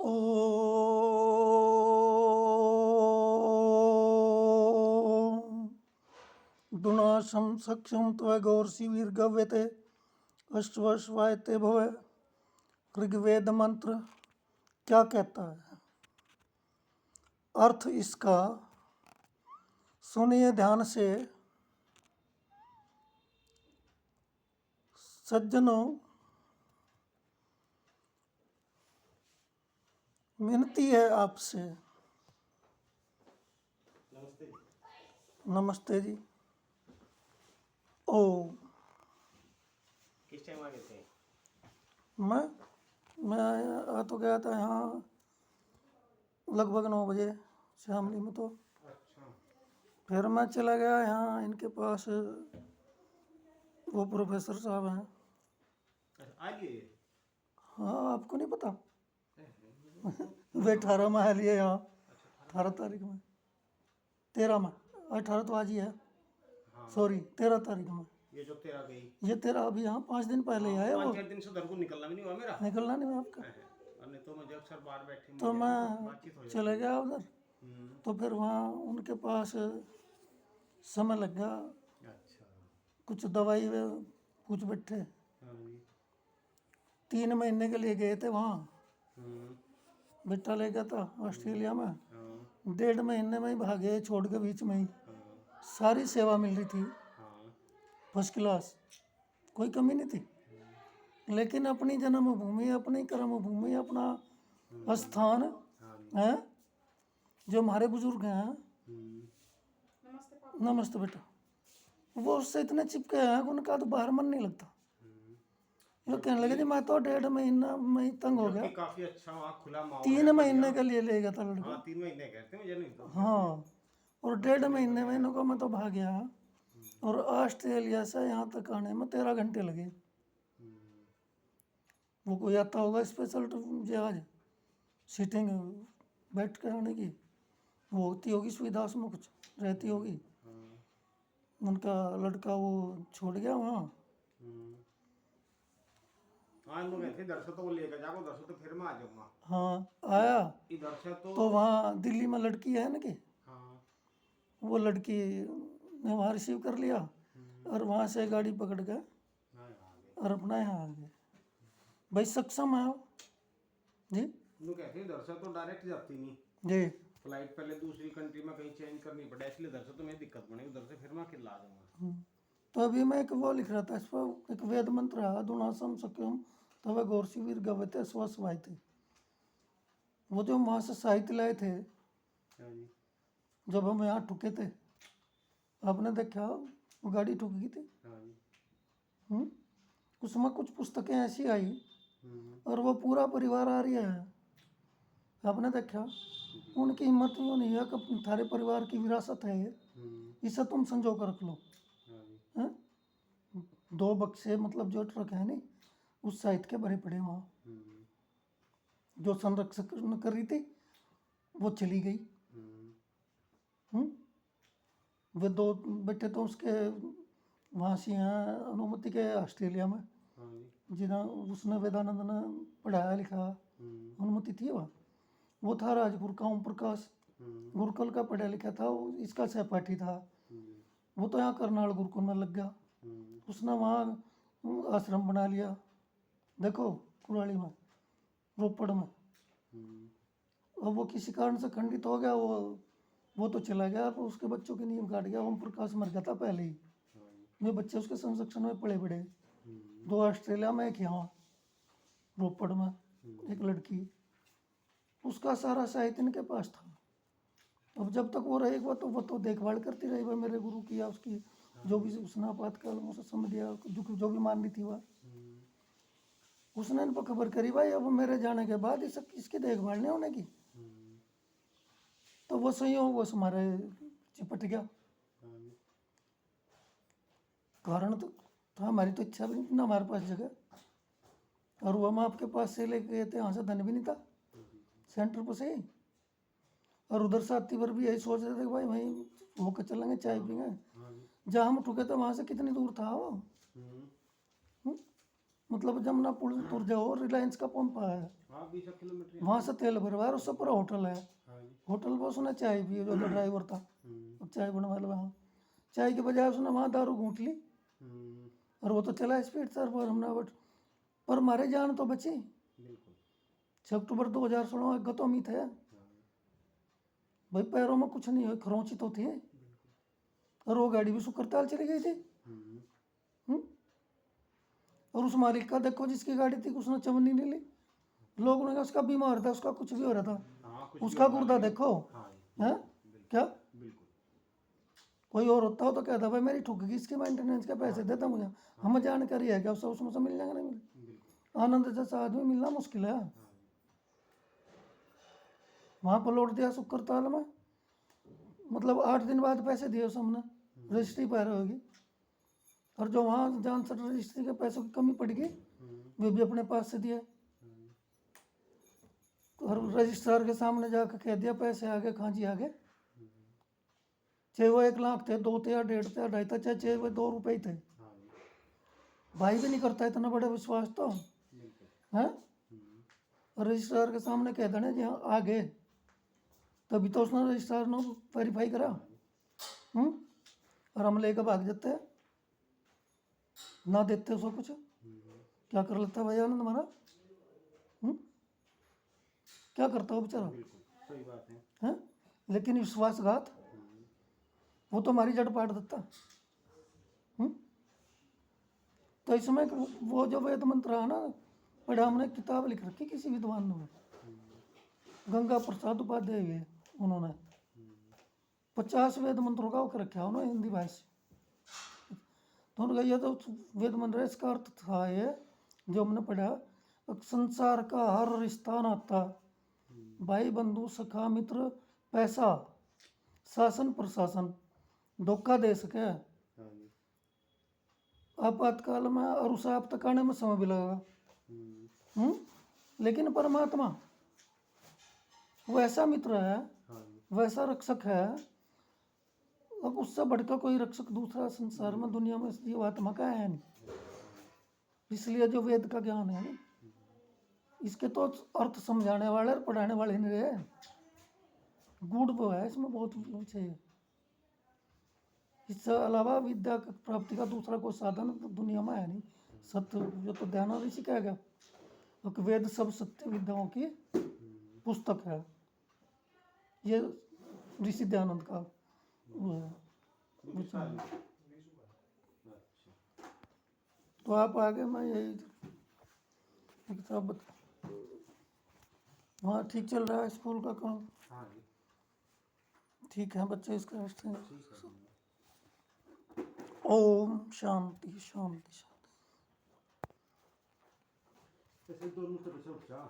ॐ दुनाशं सख्यं त्वगौरशिवीर गव्यते अश्वश्वायते भव। ऋग्वेद मंत्र क्या कहता है? अर्थ इसका सुनिए ध्यान से। सज्जनों, विनती है आपसे। नमस्ते जी। ओ किस टाइम आ गए थे? मैं आ तो गया था यहाँ लगभग 9 बजे शामली में। तो अच्छा। फिर मैं चला गया यहाँ इनके पास, वो प्रोफेसर साहब हैं। आ गए? हाँ, आपको नहीं पता? वे 18 में लिए यहाँ, 18 तारीख में, 13 में, 18 तो आज ही है। हाँ। सॉरी, 13 तारीख में। ये जो तेरा गई, ये 13 अभी यहाँ 5 दिन पहले ही आया। वो 5-4 दिन से उधर को निकलना भी नहीं हुआ मेरा। निकलना नहीं हुआ आपका। नहीं तो मुझे अक्सर बाहर बैठे तो मैं बातचीत हो जाती चले गया उधर। तो फिर वहाँ उनके पास समय लग गया। अच्छा। कुछ दवाई वे पूछ बैठे। हाँ जी। 3 महीने के लिए गए थे वहाँ। हम्म। बेटा ले गया था ऑस्ट्रेलिया में। हाँ। 1.5 महीने में ही भागे, छोड़ के बीच में ही। हाँ। सारी सेवा मिल रही थी, हाँ। फर्स्ट क्लास, कोई कमी नहीं थी। लेकिन अपनी जन्मभूमि, अपनी कर्मभूमि, अपना स्थान हाँ जी। है, जो हमारे बुजुर्ग हैं। हम्म। नमस्ते बेटा। वो उससे इतने चिपके हैं कि उनका तो बाहर मन नहीं लगता। वो कहने लगे जी मैं तो 1.5 महीना में ही तंग हो गया। जबकि काफी अच्छा वहाँ खुला माहौल 3 है, महीने बढ़िया। के लिए ले गया था लड़का। हाँ, 3 महीने कहते हैं, मुझे नहीं तो। हाँ, और 1.5 महीने में इनको मैं तो भाग गया। और ऑस्ट्रेलिया से यहाँ तक आने में 13 घंटे लगे। वो कोई आता होगा स्पेशल जहाज, सीटिंग बैठ कर आने की, वो होती होगी सुविधा, उसमें कुछ रहती होगी। उनका लड़का वो छोड़ गया वहाँ। हाँ, लोग ऐसे इधर से तो वो लेकर जाओ, उधर से तो फिर मैं आ जाऊंगा। हाँ, आया इधर से तो वहाँ दिल्ली में लड़की है ना कि, हाँ। वो लड़की ने वहाँ रिसीव कर लिया और वहाँ से गाड़ी पकड़ के हाँ, आ गए। और अपना यहाँ आ गए। भाई सक्षम है वो जी। लोग कहते हैं इधर से तो डायरेक्ट जाती नहीं जी। फ्लाइट, पहले दूसरी कंट्री में कहीं चेंज करनी पड़े, इसलिए इधर से तो मैं दिक्कत बनेगी, उधर से फिर मैं अकेला आ जाऊंगा। तो अभी मैं एक वो लिख रहा था, इस पर एक वेद मंत्र है, दुनासम सक्यम तवे गौरशीवीर गवते स्वस्वायते। वो जो वहाँ से साहित्य लाए थे, हाँ जी। जब हम यहाँ ठुके थे, आपने देखा वो गाड़ी ठुक गई थी। हाँ जी। उसमें कुछ पुस्तकें ऐसी आई और वो पूरा परिवार आ रही है। आपने देखा, उनकी हिम्मत यूँ नहीं है कि थारे परिवार की विरासत है ये, इसे तुम संजो कर रख लो। हाँ जी। हैं? 2 बक्से मतलब जो ट्रक है नहीं, उस साहित्य के भरे पड़े वहाँ। जो संरक्षक कर रही थी वो चली गई। वे 2 बेटे तो उसके वहाँ से हैं अनुमति के ऑस्ट्रेलिया में, हाँ जी। जिन्हें उसने वेदानंद ने पढ़ाया लिखा, अनुमति थी वहाँ। वो था राजपुर का ओम प्रकाश, गुरुकुल का पढ़ा लिखा था, वो इसका सहपाठी था। वो तो यहाँ करनाल गुरुकुल में लग गया। उसने वहाँ आश्रम बना लिया, देखो कुराली में, रोपड़ में। अब वो किसी कारण से खंडित हो गया, वो तो चला गया, पर उसके बच्चों की नींव काट गया। ओम प्रकाश मर गया था पहले ही। वे बच्चे उसके संरक्षण में पड़े बड़े, 2 ऑस्ट्रेलिया में, एक यहाँ रोपड़ में, एक लड़की। उसका सारा साहित्य इनके पास था। अब जब तक वो रहेगा वो तो देखभाल करती रही भाई मेरे गुरु की, या उसकी जो भी उसने आपातकाल में समझ दिया, जो भी माननी थी वह। उसने इन पर खबर करी भाई अब मेरे जाने के बाद इसकी देखभाल नहीं होने की। तो वो संयोग वो हमारे चिपट गया। कारण तो था, हमारी तो इच्छा भी नहीं थी ना हमारे पास जगह, और वो हम आपके पास से लेके गए थे, यहाँ से धन भी नहीं था सेंटर पर से ही। और उधर साथी पर भी यही सोच रहे थे कि भाई वहीं होकर चलेंगे, चाय पीएंगे। जहाँ हम ठुके थे वहाँ से कितनी दूर था वो। मतलब जमुना पुल तुर जाओ, रिलायंस का पंप है, हाँ 20 किलोमीटर। वहाँ से तेल भरवाया, उससे पूरा होटल है। हाँ जी। होटल पर उसने चाय पी, जो ड्राइवर था हम्म। वो चाय बनवा लो वहाँ, चाय के बजाय उसने वहाँ दारू घूंट ली, हम्म। और वो तो चला स्पीड सर पर हमने बट, पर हमारे जान तो बची। बिल्कुल। 6 अक्टूबर 2016 एक तो अमित है हाँ। भाई, पैरों में कुछ नहीं हुई, खरोंची तो थी, और वो गाड़ी भी सुकरताल चली गई थी। हम्म। हम्म? और उस मालिक का देखो जिसकी गाड़ी थी, उसने चवन्नी नहीं ली, लोगों ने कहा उसका बीमार था, उसका कुछ भी हो रहा था, हाँ कुछ भी उसका होगा, गुर्दा लेकिन देखो हाँ जी, है बिल्कुल क्या। बिल्कुल। कोई और होता हो तो कहता भाई मेरी ठुक गई, इसके मेंटेनेंस के पैसे देता मुझे, हमें जानकारी है क्या, उससे मुझे मिल जाएगा, नहीं मिले। बिल्कुल। आनंद जैसा आदमी मिलना मुश्किल है। हाँ। वहाँ पर लौट दिया सुकरताल में, मतलब 8 दिन बाद पैसे दिए उस हमने, रजिस्ट्री पर होगी, और जो वहाँ जान सर रजिस्ट्री के पैसों की कमी पड़ गई, वे भी अपने पास से दिए, और रजिस्ट्रार के सामने जाकर कह दिया पैसे आ गए, खां जी आ गए, चाहे वो 1 लाख थे, 2 थे या 1.5 थे या 2.5 थे, चाहे वो 2 रुपये ही थे, हाँ जी, भाई भी नहीं करता इतना बड़ा विश्वास तो बिल्कुल। है। और रजिस्ट्रार के सामने कह देना जी हाँ आ गए, तभी तो उसने रजिस्ट्रार ने वेरीफाई करा। और हम लेकर भाग जाते हैं, ना देते उसको कुछ, क्या कर लेता भाई आनंद हमारा, क्या करता हो बेचारा, बिल्कुल सही बात है। है। लेकिन विश्वासघात, वो तो हमारी जड़ पाट देता। तो इसमें वो जो वेद मंत्र है ना, पढ़ा हमने, किताब लिख रखी किसी विद्वान ने, गंगा प्रसाद उपाध्याय है, उन्होंने 50 वेद मंत्रों का वो रखा उन्होंने हिंदी भाषा से। तो उन्होंने कहा ये तो वेद मंत्र है, इसका अर्थ था ये जो हमने पढ़ा, संसार का हर रिश्ता नाता, भाई बंधु सखा मित्र पैसा, शासन प्रशासन धोखा दे सके, हाँ जी। आपातकाल में और उसे आप तक आने में समय भी लगेगा। लेकिन परमात्मा वो ऐसा मित्र है, हाँ जी। वैसा रक्षक है, अब उससे बढ़कर कोई रक्षक दूसरा संसार में दुनिया में जीवात्मा का है नहीं। इसलिए जो वेद का ज्ञान है, इसके तो अर्थ समझाने वाले और पढ़ाने वाले नहीं रहे, गुड़ वो है इसमें बहुत कुछ है। इससे अलावा विद्या प्राप्ति का दूसरा कोई साधन तो दुनिया में है नहीं। सत्य जो तो ध्यान ऋषि कह गया, वेद सब सत्य विद्याओं की पुस्तक है, ये ऋषि दयानंद का वो है। अच्छा। तो आप आगे मैं यही किताब, हाँ ठीक चल रहा है स्कूल का काम, हाँ जी, ठीक है बच्चे इसका ठीक है। ओम शांति शांति शांति। ऐसे दोनों तरफ से उठा।